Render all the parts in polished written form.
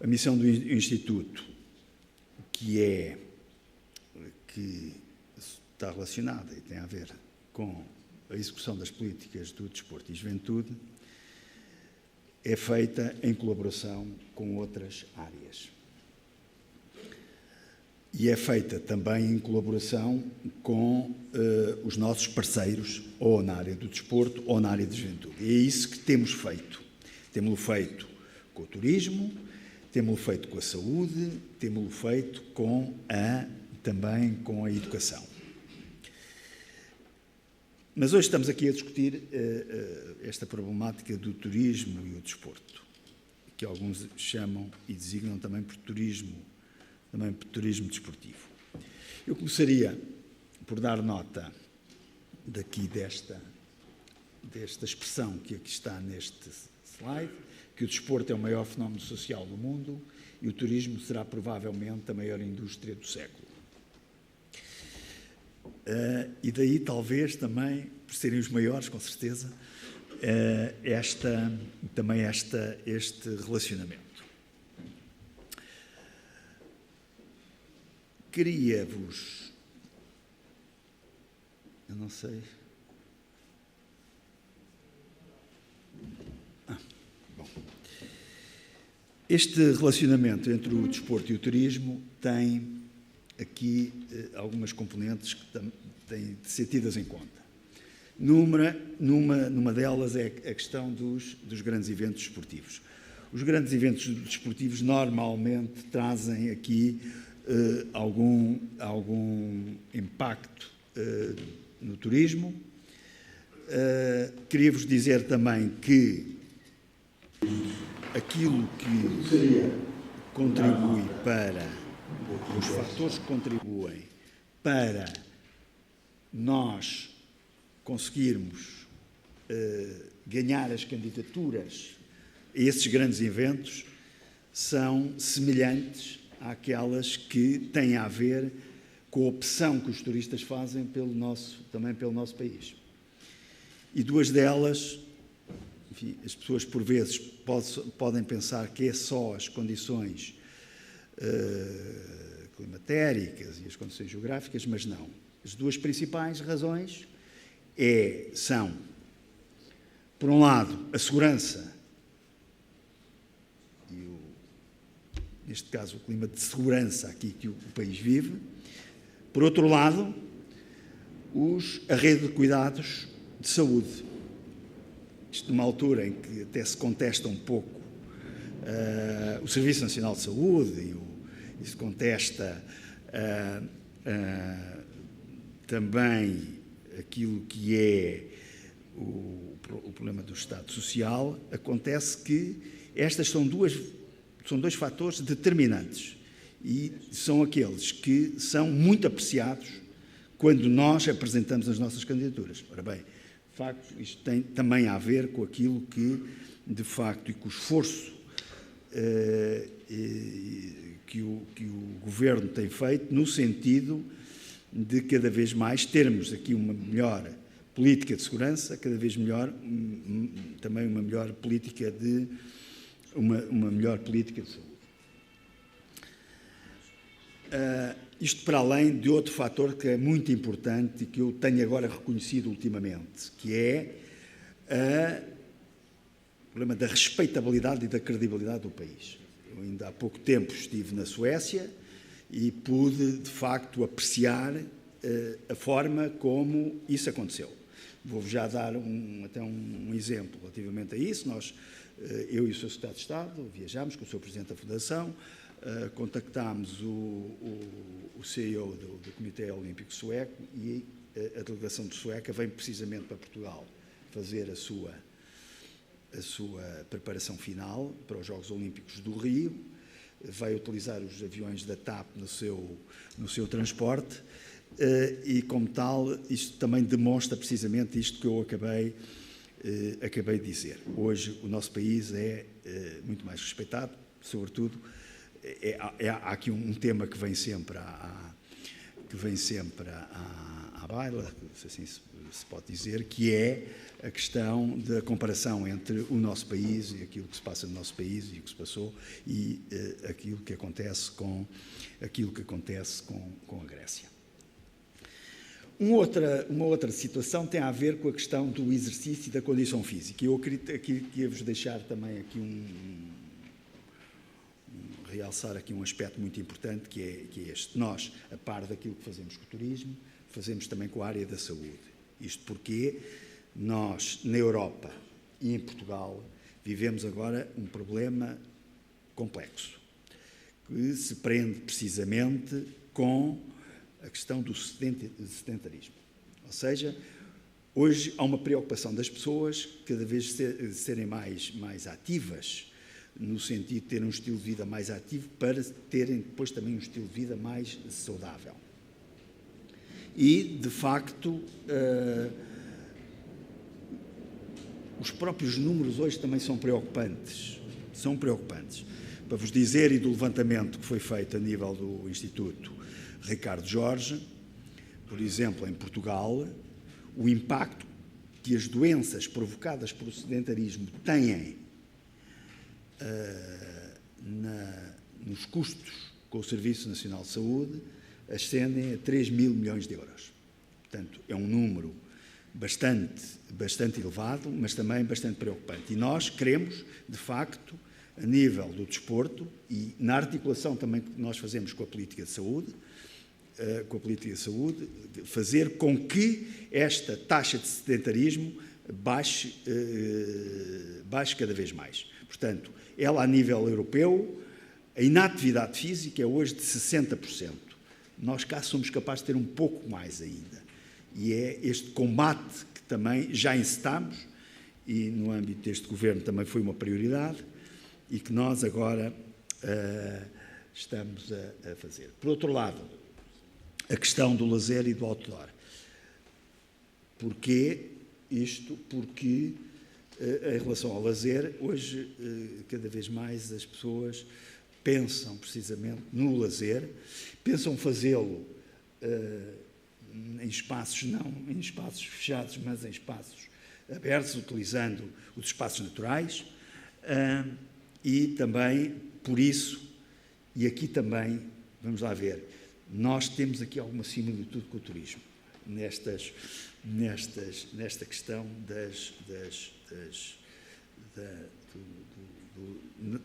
A missão do Instituto, que está relacionada e tem a ver com a execução das políticas do desporto e juventude, é feita em colaboração com outras áreas. E é feita também em colaboração com os nossos parceiros, ou na área do desporto, ou na área da juventude. E é isso que temos feito. Temos-lo feito com o turismo, temos-lo feito com a saúde, temos-lo feito também com a educação. Mas hoje estamos aqui a discutir esta problemática do turismo e o desporto, que alguns chamam e designam também por turismo desportivo. Eu começaria por dar nota desta expressão que aqui está neste slide, que o desporto é o maior fenómeno social do mundo e o turismo será provavelmente a maior indústria do século. E daí, talvez, também, por serem os maiores, com certeza, este relacionamento. Queria-vos... Eu não sei... Bom. Este relacionamento entre o desporto e o turismo tem aqui algumas componentes que têm de ser tidas em conta. Numa delas é a questão dos grandes eventos desportivos. Os grandes eventos desportivos normalmente trazem aqui algum impacto no turismo. Queria-vos dizer também que aquilo que contribui os fatores que contribuem para nós conseguirmos ganhar as candidaturas a esses grandes eventos são semelhantes àquelas que têm a ver com a opção que os turistas fazem também pelo nosso país. E duas delas, enfim, as pessoas por vezes podem pensar que é só as condições climatéricas e as condições geográficas, mas não. As duas principais razões são, por um lado, a segurança, neste caso o clima de segurança aqui que o país vive, por outro lado, a rede de cuidados de saúde. Isto numa altura em que até se contesta um pouco o Serviço Nacional de Saúde e se contesta também aquilo que é o problema do Estado Social, acontece que estas são dois fatores determinantes e são aqueles que são muito apreciados quando nós apresentamos as nossas candidaturas. Ora bem, de facto, isto tem também a ver com aquilo que, de facto, e com o esforço que o Governo tem feito no sentido de cada vez mais termos aqui uma melhor política de segurança, cada vez melhor, também uma melhor política de saúde. Isto para além de outro fator que é muito importante e que eu tenho agora reconhecido ultimamente, que é o problema da respeitabilidade e da credibilidade do país. Eu ainda há pouco tempo estive na Suécia e pude, de facto, apreciar a forma como isso aconteceu. Vou-vos já dar até um exemplo relativamente a isso. Eu e o Sr. Secretário de Estado viajámos com o Sr. Presidente da Fundação, contactámos o CEO do Comitê Olímpico Sueco e a delegação de Sueca vem precisamente para Portugal fazer a sua preparação final para os Jogos Olímpicos do Rio, vai utilizar os aviões da TAP no seu transporte e, como tal, isto também demonstra precisamente isto que eu acabei de dizer. Hoje o nosso país é muito mais respeitado, sobretudo, há aqui um tema que vem sempre que vem sempre à baila, se assim se pode dizer, que é a questão da comparação entre o nosso país e aquilo que se passa no nosso país e o que se passou e aquilo que acontece com a Grécia. Uma outra situação tem a ver com a questão do exercício e da condição física. Eu queria-vos deixar também aqui realçar aqui um aspecto muito importante, que é este. Nós, a par daquilo que fazemos com o turismo, fazemos também com a área da saúde. Isto porque nós, na Europa e em Portugal, vivemos agora um problema complexo, que se prende precisamente com a questão do sedentarismo. Ou seja, hoje há uma preocupação das pessoas cada vez serem mais ativas, no sentido de terem um estilo de vida mais ativo para terem depois também um estilo de vida mais saudável. E, de facto, os próprios números hoje também são preocupantes. Para vos dizer, e do levantamento que foi feito a nível do Instituto Ricardo Jorge, por exemplo, em Portugal, o impacto que as doenças provocadas pelo sedentarismo têm nos custos com o Serviço Nacional de Saúde ascendem a 3 mil milhões de euros. Portanto, é um número bastante elevado, mas também bastante preocupante. E nós queremos, de facto, a nível do desporto e na articulação também que nós fazemos com a política de saúde, fazer com que esta taxa de sedentarismo baixe cada vez mais. Portanto, ela a nível europeu, a inatividade física é hoje de 60%. Nós cá somos capazes de ter um pouco mais ainda. E é este combate que também já incitamos, e no âmbito deste governo também foi uma prioridade, e que nós agora estamos a fazer. Por outro lado, a questão do lazer e do outdoor. Porquê isto? Porque, em relação ao lazer, hoje, cada vez mais as pessoas pensam precisamente no lazer, pensam fazê-lo em espaços, não em espaços fechados, mas em espaços abertos, utilizando os espaços naturais, e também, por isso, e aqui também, vamos lá ver, nós temos aqui alguma similitude com o turismo, nesta questão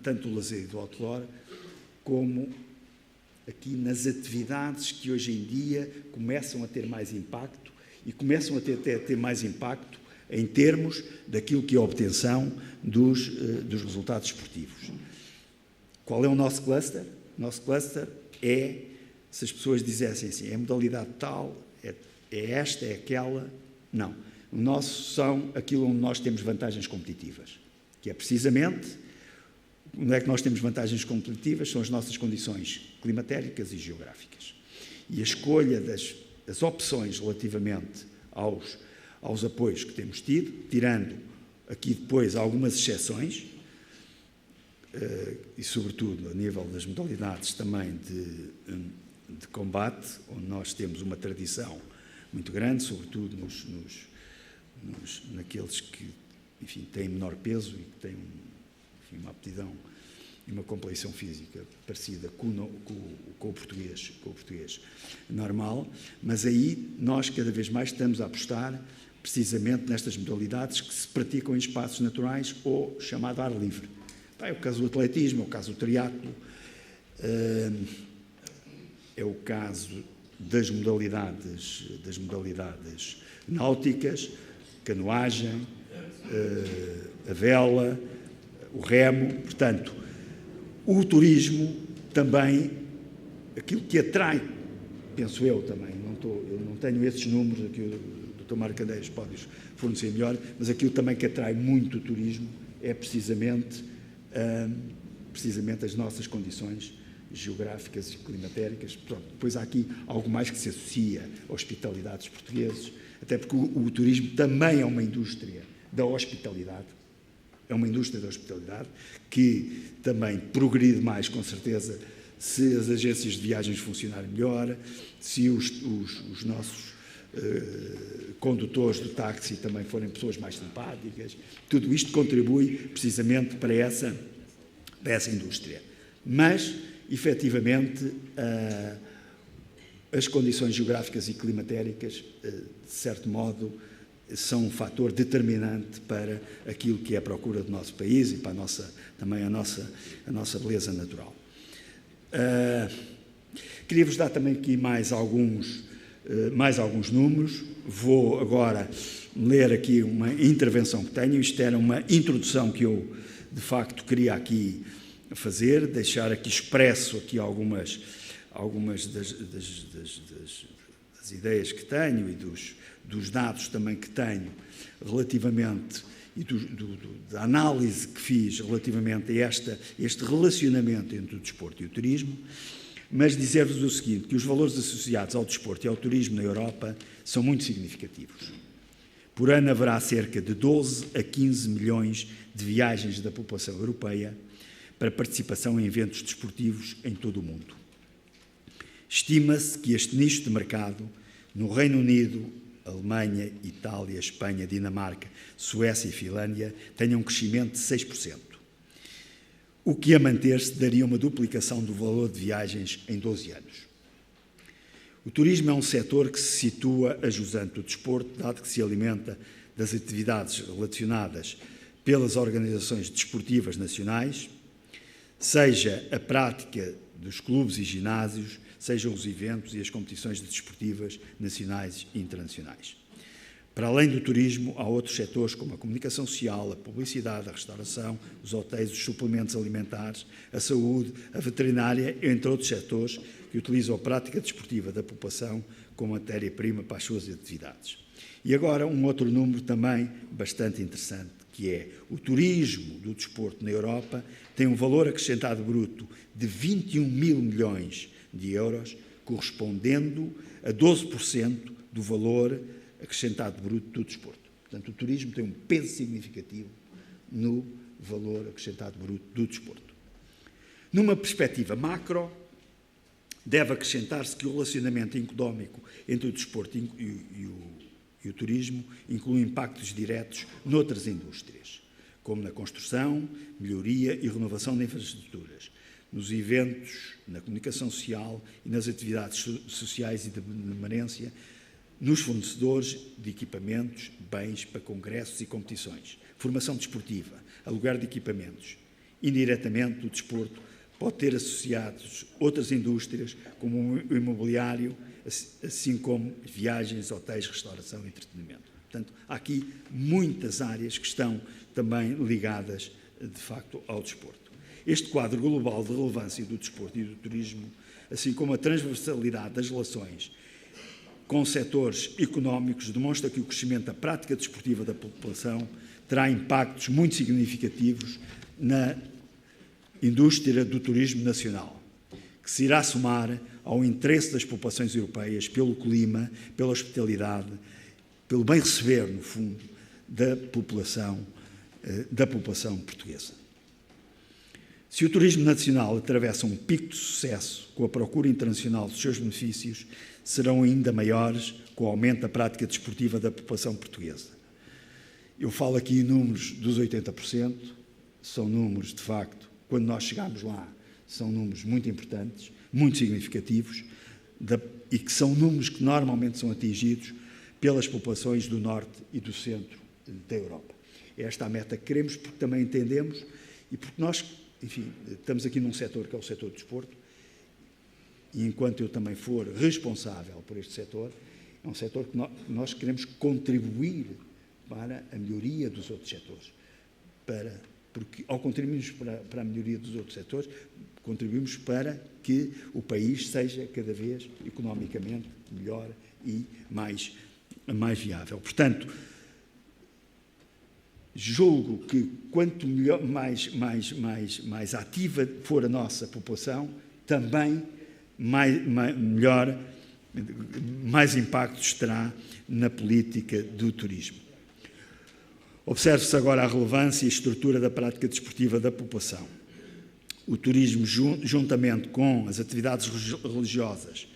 tanto do lazer e do outdoor, como aqui nas atividades que hoje em dia começam a ter mais impacto e começam a ter mais impacto em termos daquilo que é a obtenção dos resultados esportivos. Qual é o nosso cluster? O nosso cluster é, se as pessoas dissessem assim, é modalidade tal, é esta, é aquela, não. O nosso são aquilo onde nós temos vantagens competitivas, que é precisamente, onde é que nós temos vantagens competitivas, são as nossas condições climatéricas e geográficas. E a escolha das opções relativamente aos apoios que temos tido, tirando aqui depois algumas exceções, e sobretudo a nível das modalidades também de combate, onde nós temos uma tradição muito grande, sobretudo naqueles que, enfim, têm menor peso e que têm uma aptidão e uma complexão física parecida com o português normal, mas aí nós cada vez mais estamos a apostar precisamente nestas modalidades que se praticam em espaços naturais ou chamado ar livre. É o caso do atletismo, é o caso do triatlo, é o caso das modalidades náuticas, canoagem, a vela, o remo. Portanto, o turismo também, aquilo que atrai, penso eu também, eu não tenho esses números aqui, o Dr. Mário Candeias pode fornecer melhor, mas aquilo também que atrai muito o turismo é precisamente as nossas condições geográficas e climatéricas. Pronto, depois há aqui algo mais que se associa a hospitalidades portugueses, até porque o turismo também é uma indústria da hospitalidade, que também progride mais, com certeza, se as agências de viagens funcionarem melhor, se os nossos condutores do táxi também forem pessoas mais simpáticas. Tudo isto contribui precisamente para essa indústria. Mas, efetivamente, as condições geográficas e climatéricas, de certo modo, são um fator determinante para aquilo que é a procura do nosso país e para também a nossa beleza natural. Queria-vos dar também aqui mais alguns números. Vou agora ler aqui uma intervenção que tenho. Isto era uma introdução que eu, de facto, queria aqui fazer, deixar aqui expresso aqui algumas das ideias que tenho e dos dados também que tenho relativamente e da análise que fiz relativamente a este relacionamento entre o desporto e o turismo, mas dizer-vos o seguinte, que os valores associados ao desporto e ao turismo na Europa são muito significativos. Por ano haverá cerca de 12 a 15 milhões de viagens da população europeia para participação em eventos desportivos em todo o mundo. Estima-se que este nicho de mercado, no Reino Unido, Alemanha, Itália, Espanha, Dinamarca, Suécia e Finlândia, tenha um crescimento de 6%, o que a manter-se daria uma duplicação do valor de viagens em 12 anos. O turismo é um setor que se situa ajusante do desporto, dado que se alimenta das atividades relacionadas pelas organizações desportivas nacionais, seja a prática dos clubes e ginásios, sejam os eventos e as competições desportivas nacionais e internacionais. Para além do turismo, há outros setores como a comunicação social, a publicidade, a restauração, os hotéis, os suplementos alimentares, a saúde, a veterinária, entre outros setores que utilizam a prática desportiva da população como matéria-prima para as suas atividades. E agora um outro número também bastante interessante, que é o turismo do desporto na Europa tem um valor acrescentado bruto de 21 mil milhões de euros, correspondendo a 12% do valor acrescentado bruto do desporto. Portanto, o turismo tem um peso significativo no valor acrescentado bruto do desporto. Numa perspectiva macro, deve acrescentar-se que o relacionamento económico entre o desporto e o turismo inclui impactos diretos noutras indústrias, como na construção, melhoria e renovação de infraestruturas, nos eventos, na comunicação social e nas atividades sociais e de benemerência, nos fornecedores de equipamentos, bens para congressos e competições, formação desportiva, aluguer de equipamentos. Indiretamente, o desporto pode ter associados outras indústrias, como o imobiliário, assim como viagens, hotéis, restauração e entretenimento. Portanto, há aqui muitas áreas que estão também ligadas, de facto, ao desporto. Este quadro global de relevância do desporto e do turismo, assim como a transversalidade das relações com setores económicos, demonstra que o crescimento da prática desportiva da população terá impactos muito significativos na indústria do turismo nacional, que se irá somar ao interesse das populações europeias pelo clima, pela hospitalidade, pelo bem receber, no fundo, da população portuguesa. Se o turismo nacional atravessa um pico de sucesso com a procura internacional dos seus benefícios, serão ainda maiores com o aumento da prática desportiva da população portuguesa. Eu falo aqui em números dos 80%, são números, de facto, quando nós chegamos lá, são números muito importantes, muito significativos, e que são números que normalmente são atingidos pelas populações do norte e do centro da Europa. É esta a meta que queremos, porque também entendemos, e porque nós, enfim, estamos aqui num setor que é o setor do desporto, e enquanto eu também for responsável por este setor, é um setor que nós queremos contribuir para a melhoria dos outros setores. Porque ao contribuirmos para a melhoria dos outros setores, contribuímos para que o país seja cada vez economicamente melhor e mais viável. Portanto, julgo que quanto melhor, mais ativa for a nossa população, também mais impactos terá na política do turismo. Observe-se agora a relevância e estrutura da prática desportiva da população. O turismo, juntamente com as atividades religiosas,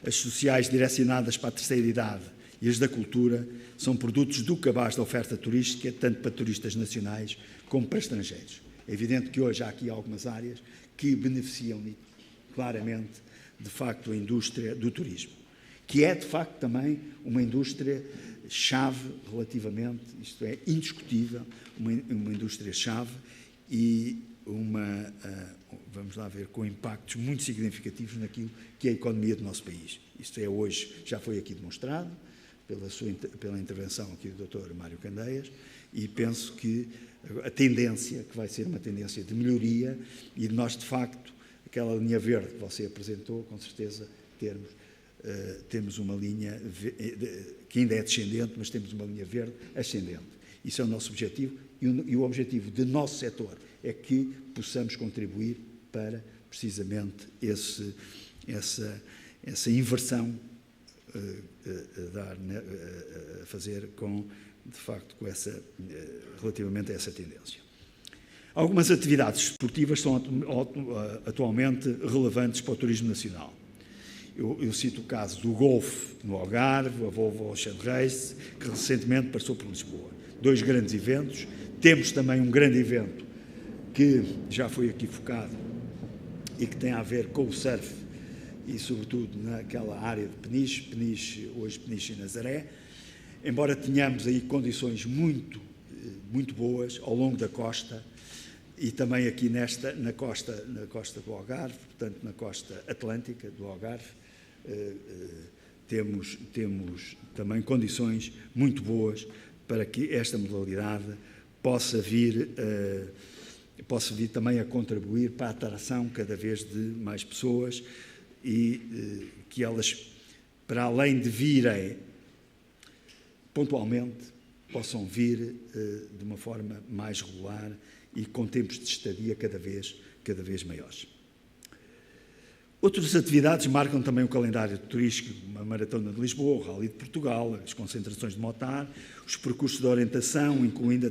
as sociais direcionadas para a terceira idade e as da cultura, são produtos do cabaz da oferta turística, tanto para turistas nacionais como para estrangeiros. É evidente que hoje há aqui algumas áreas que beneficiam claramente, de facto, a indústria do turismo, que é, de facto, também uma indústria-chave relativamente, isto é, indiscutível, uma indústria-chave e vamos lá ver, com impactos muito significativos naquilo que é a economia do nosso país. Isto é, hoje já foi aqui demonstrado pela intervenção aqui do Dr. Mário Candeias, e penso que a tendência, que vai ser uma tendência de melhoria, e nós, de facto, aquela linha verde que você apresentou, com certeza temos uma linha que ainda é descendente, mas temos uma linha verde ascendente. Isso é o nosso objetivo, e o objetivo do nosso setor é que possamos contribuir para, precisamente, essa inversão a fazer relativamente a essa tendência. Algumas atividades esportivas são atualmente relevantes para o turismo nacional. Eu cito o caso do golfe no Algarve, a Volvo Ocean Race, que recentemente passou por Lisboa. 2 grandes eventos. Temos também um grande evento que já foi aqui focado e que tem a ver com o surf e, sobretudo, naquela área de Peniche, hoje Peniche e Nazaré, embora tenhamos aí condições muito boas ao longo da costa e também aqui na costa do Algarve, portanto, na costa atlântica do Algarve, temos também condições muito boas para que esta modalidade possa vir também a contribuir para a atração cada vez de mais pessoas e que elas, para além de virem pontualmente, possam vir de uma forma mais regular e com tempos de estadia cada vez maiores. Outras atividades marcam também o calendário turístico, a Maratona de Lisboa, o Rally de Portugal, as concentrações de motar, os percursos de orientação, incluindo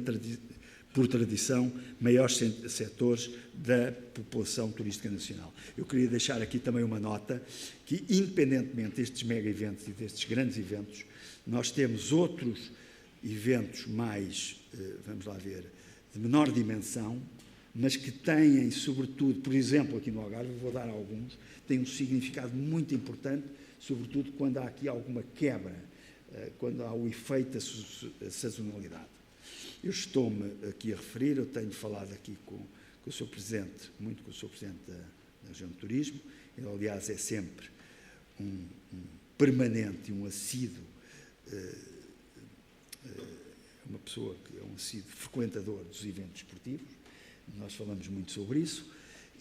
por tradição, maiores setores da população turística nacional. Eu queria deixar aqui também uma nota que, independentemente destes mega-eventos e destes grandes eventos, nós temos outros eventos mais, vamos lá ver, de menor dimensão, mas que têm, sobretudo, por exemplo, aqui no Algarve, vou dar alguns, têm um significado muito importante, sobretudo quando há aqui alguma quebra, quando há o efeito da sazonalidade. Eu estou-me aqui a referir, eu tenho falado aqui com o Sr. Presidente, muito com o Sr. Presidente da Região de Turismo, ele, aliás, é sempre um permanente e um assíduo, uma pessoa que é um assíduo frequentador dos eventos esportivos, nós falamos muito sobre isso,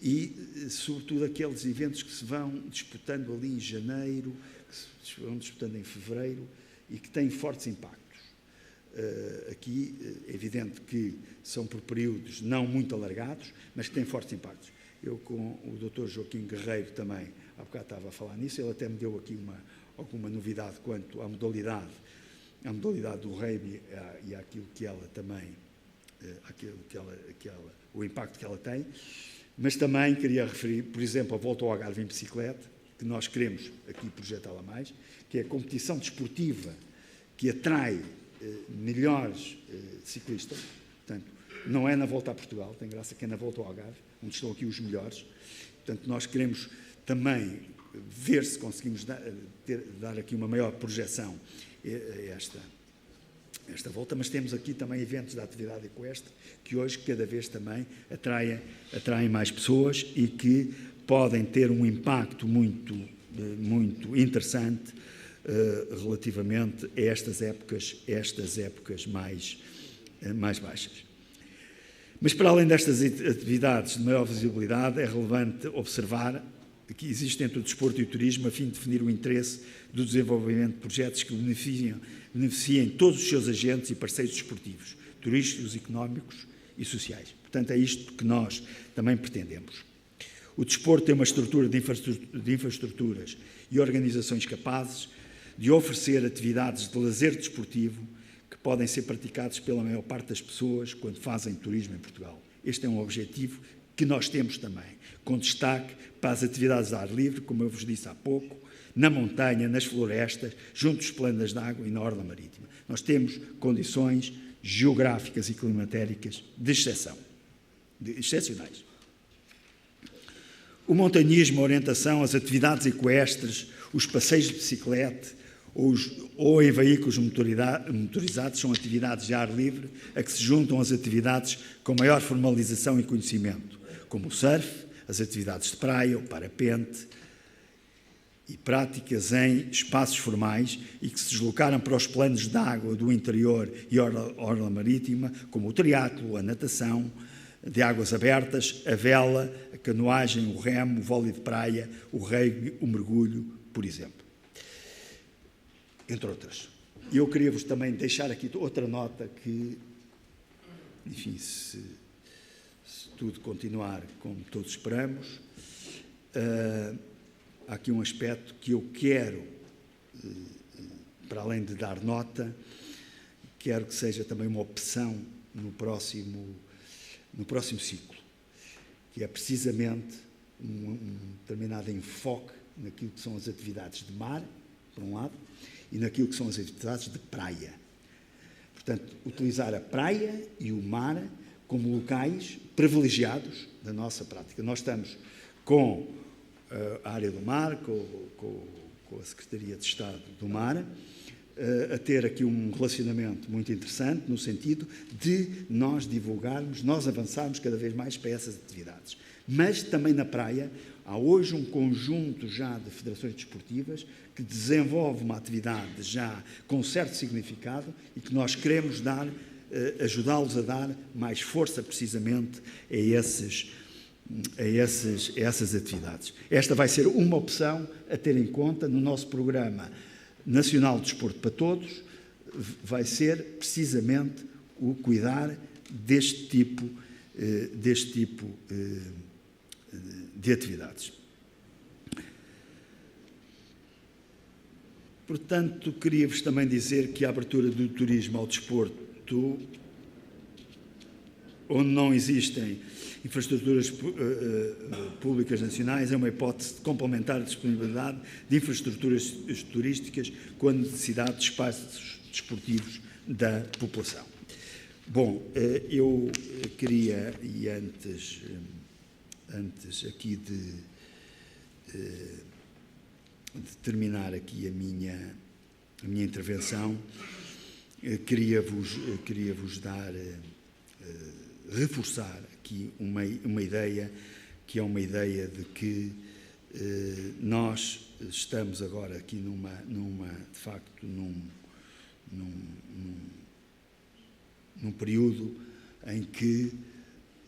e, sobretudo, aqueles eventos que se vão disputando ali em janeiro, que se vão disputando em fevereiro e que têm fortes impactos. Aqui é evidente que são por períodos não muito alargados, mas que têm fortes impactos. Eu, com o Dr. Joaquim Guerreiro, também, há bocado estava a falar nisso, ele até me deu aqui alguma novidade quanto à modalidade do rugby e àquilo que ela também, o impacto que ela tem, mas também queria referir, por exemplo, a Volta ao Algarve em bicicleta, que nós queremos aqui projetá-la mais, que é a competição desportiva que atrai melhores ciclistas, portanto, não é na Volta a Portugal, tem graça que é na Volta ao Algarve, onde estão aqui os melhores, portanto, nós queremos também ver se conseguimos dar aqui uma maior projeção a esta volta, mas temos aqui também eventos da atividade equestre que hoje cada vez também atraem mais pessoas e que podem ter um impacto muito interessante relativamente a estas épocas mais baixas. Mas, para além destas atividades de maior visibilidade, é relevante observar que existe entre o desporto e o turismo a fim de definir o interesse do desenvolvimento de projetos que beneficiem todos os seus agentes e parceiros desportivos, turísticos, económicos e sociais. Portanto, é isto que nós também pretendemos. O desporto tem uma estrutura de infraestruturas e organizações capazes de oferecer atividades de lazer desportivo que podem ser praticados pela maior parte das pessoas quando fazem turismo em Portugal. Este é um objetivo que nós temos também, com destaque para as atividades de ar livre, como eu vos disse há pouco, na montanha, nas florestas, junto dos planos de água e na orla marítima. Nós temos condições geográficas e climatéricas de exceção, excepcionais. O montanhismo, a orientação, as atividades equestres, os passeios de bicicleta ou em veículos motorizados são atividades de ar livre a que se juntam as atividades com maior formalização e conhecimento, como o surf, as atividades de praia, o parapente e práticas em espaços formais e que se deslocaram para os planos de água do interior e orla marítima, como o triatlo, a natação de águas abertas, a vela, a canoagem, o remo, o vôlei de praia, o rugby, o mergulho, por exemplo. Entre outras. E eu queria-vos também deixar aqui outra nota que, enfim, se tudo continuar como todos esperamos, há aqui um aspecto que eu quero, para além de dar nota, quero que seja também uma opção no próximo ciclo, que é precisamente um determinado enfoque naquilo que são as atividades de mar, por um lado, e naquilo que são as atividades de praia. Portanto, utilizar a praia e o mar como locais privilegiados da nossa prática. Nós estamos com a área do mar, com a Secretaria de Estado do Mar, a ter aqui um relacionamento muito interessante, no sentido de nós divulgarmos, nós avançarmos cada vez mais para essas atividades. Mas também na praia, há hoje um conjunto já de federações desportivas que desenvolve uma atividade já com certo significado e que nós queremos ajudá-los a dar mais força precisamente a essas atividades. Esta vai ser uma opção a ter em conta no nosso programa Nacional de Desporto para Todos, vai ser precisamente o cuidar deste tipo de atividades. Portanto, queria-vos também dizer que a abertura do turismo ao desporto, onde não existem infraestruturas públicas nacionais, é uma hipótese de complementar a disponibilidade de infraestruturas turísticas com a necessidade de espaços desportivos da população. Bom, eu queria, e antes aqui de terminar aqui a minha intervenção, queria-vos reforçar aqui uma ideia, que é uma ideia de que nós estamos agora aqui de facto, num período em que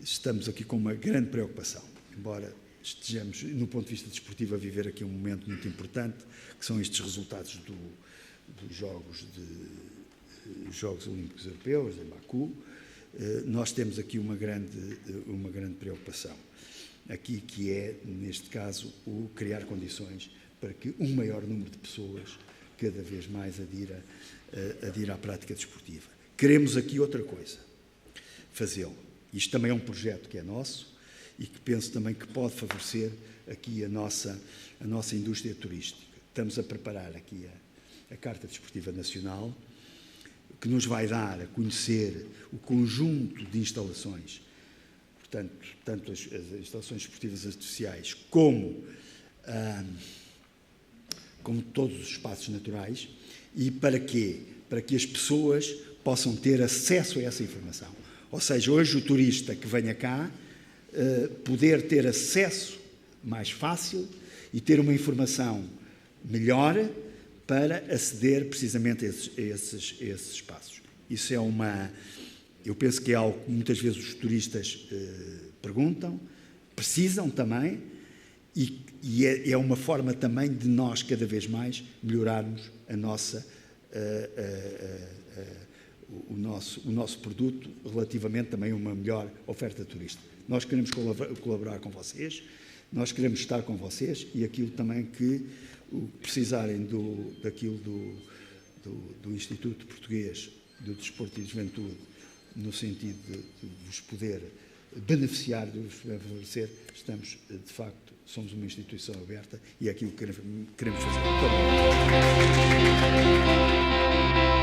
estamos aqui com uma grande preocupação, embora estejamos, no ponto de vista desportivo, a viver aqui um momento muito importante, que são estes resultados dos Jogos Olímpicos Europeus, em Baku. Nós temos aqui uma grande preocupação, aqui que é, neste caso, o criar condições para que um maior número de pessoas cada vez mais adira à prática desportiva. Queremos aqui outra coisa, fazê-lo. Isto também é um projeto que é nosso e que penso também que pode favorecer aqui a nossa indústria turística. Estamos a preparar aqui a Carta Desportiva Nacional, que nos vai dar a conhecer o conjunto de instalações, portanto, tanto as instalações desportivas artificiais como todos os espaços naturais. E para quê? Para que as pessoas possam ter acesso a essa informação. Ou seja, hoje o turista que venha cá poder ter acesso mais fácil e ter uma informação melhor para aceder precisamente a esses espaços. Isso é eu penso que é algo que muitas vezes os turistas perguntam, precisam também, e é uma forma também de nós cada vez mais melhorarmos o nosso produto relativamente também a uma melhor oferta turística. Nós queremos colaborar com vocês, nós queremos estar com vocês e aquilo também que precisarem do Instituto Português do Desporto e Juventude, no sentido de vos poder beneficiar, de favorecer, estamos, de facto, somos uma instituição aberta e é aquilo que queremos fazer. Muito obrigado.